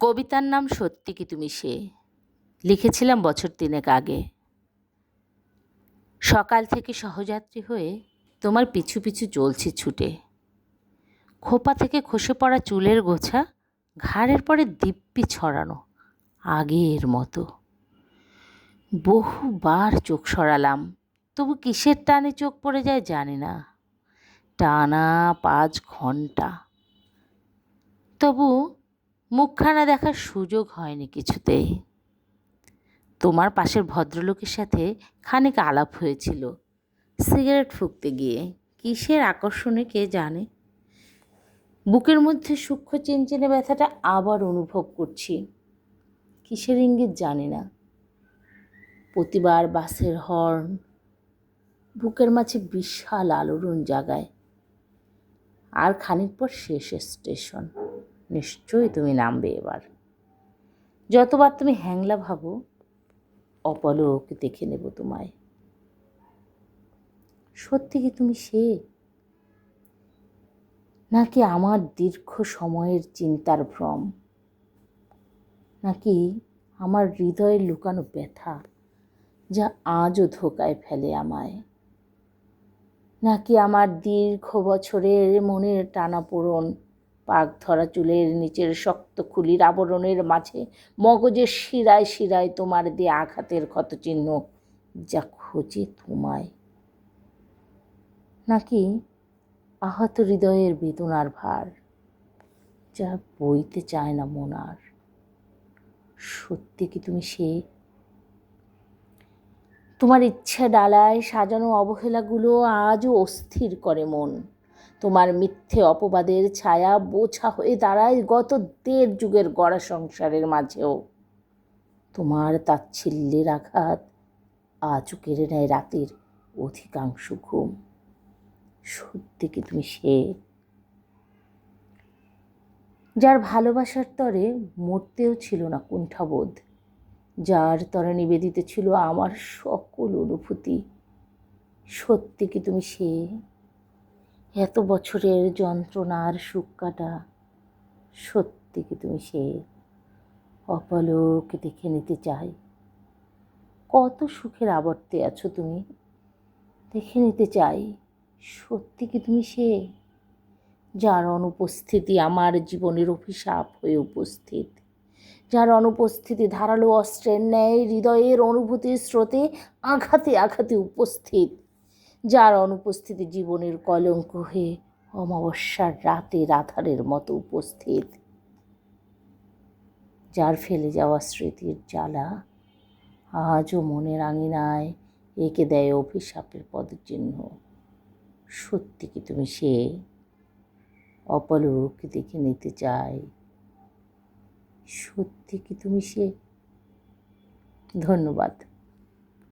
কবিতার নাম সত্যি কি তুমি সে, লিখেছিলাম বছর তিনেক আগে। সকাল থেকে সহযাত্রী হয়ে তোমার পিছু পিছু চলছি ছুটে। খোপা থেকে খসে পড়া চুলের গোছা ঘাড়ের পরে দিব্যি ছড়ানো আগের মতো। বহুবার চোখ সরালাম, তবু কিসের টানে চোখ পড়ে যায় জানি না। টানা 5 ঘন্টা, তবু মুখখানা দেখার সুযোগ হয়নি কিছুতেই। তোমার পাশের ভদ্রলোকের সাথে খানিক আলাপ হয়েছিল সিগারেট ফুঁকতে গিয়ে। কিসের আকর্ষণে কে জানে। বুকের মধ্যে সূক্ষ্ম চিনচিনে ব্যথাটা আবার অনুভব করছি, কিসের ইঙ্গিত জানি না। প্রতিবার বাসের হর্ন বুকের মাঝে বিশাল আলোড়ন জাগায়। আর খানিক পর শেষ স্টেশন, নিশ্চয়ই তুমি নামবে এবার। যতবার তুমি হ্যাংলা ভাবো, অপলক দেখে নেব তোমায়। সত্যি কি তুমি সে, নাকি আমার দীর্ঘ সময়ের চিন্তার ভ্রম, নাকি আমার হৃদয়ের লুকানো ব্যথা যা আজও ধোকায় ফেলে আমায়, নাকি আমার দীর্ঘ বছরের মনের টানাপোড়ন, পাক ধরা চুলের নিচের শক্ত খুলির আবরণের মাঝে মগজের শিরায় শিরায় তোমার দিয়ে আঘাতের ক্ষতচিহ্ন যা খোঁজে তোমায়, নাকি আহত হৃদয়ের বেদনার ভার যা বইতে চায় না মন আর। সত্যি কি তুমি সে, তোমার ইচ্ছে ডালায় সাজানো অবহেলাগুলো আজও অস্থির করে মন। তোমার মিথ্যে অপবাদের ছায়া বোঝা হয়ে দাঁড়ায় গত 1.5 যুগের গড়া সংসারের মাঝেও। তোমার তাচ্ছিল্যের আঘাত আজও কেড়ে নেয় রাতের অধিকাংশ ঘুম। সত্যি কি তুমি সে, যার ভালোবাসার তরে মরতেও ছিল না কুণ্ঠাবোধ, যার তরে নিবেদিত ছিল আমার সকল অনুভূতি। সত্যি কি তুমি সে, এত বছরের যন্ত্রণার সুখ কাটা। সত্যি কি তুমি সে, অপলক দেখে নিতে চাই কত সুখের আবর্তে আছো তুমি, দেখে নিতে চাই। সত্যি কি তুমি সে, যার অনুপস্থিতি আমার জীবনের অভিশাপ হয়ে উপস্থিত, যার অনুপস্থিতি ধারালো অস্ত্রের ন্যায় হৃদয়ের অনুভূতির স্রোতে আঘাতে আঘাতে উপস্থিত, যার অনুপস্থিতি জীবনের কলঙ্ক হয়ে অমাবস্যার রাতের আধারের মতো উপস্থিত, যার ফেলে যাওয়া স্মৃতির জ্বালা আজও মনের আঙিনায় এঁকে দেয় অভিশাপের পদচিহ্ন। সত্যি কি তুমি সে, অপলক দেখে নিতে চাই। সত্যি কি তুমি সে। ধন্যবাদ।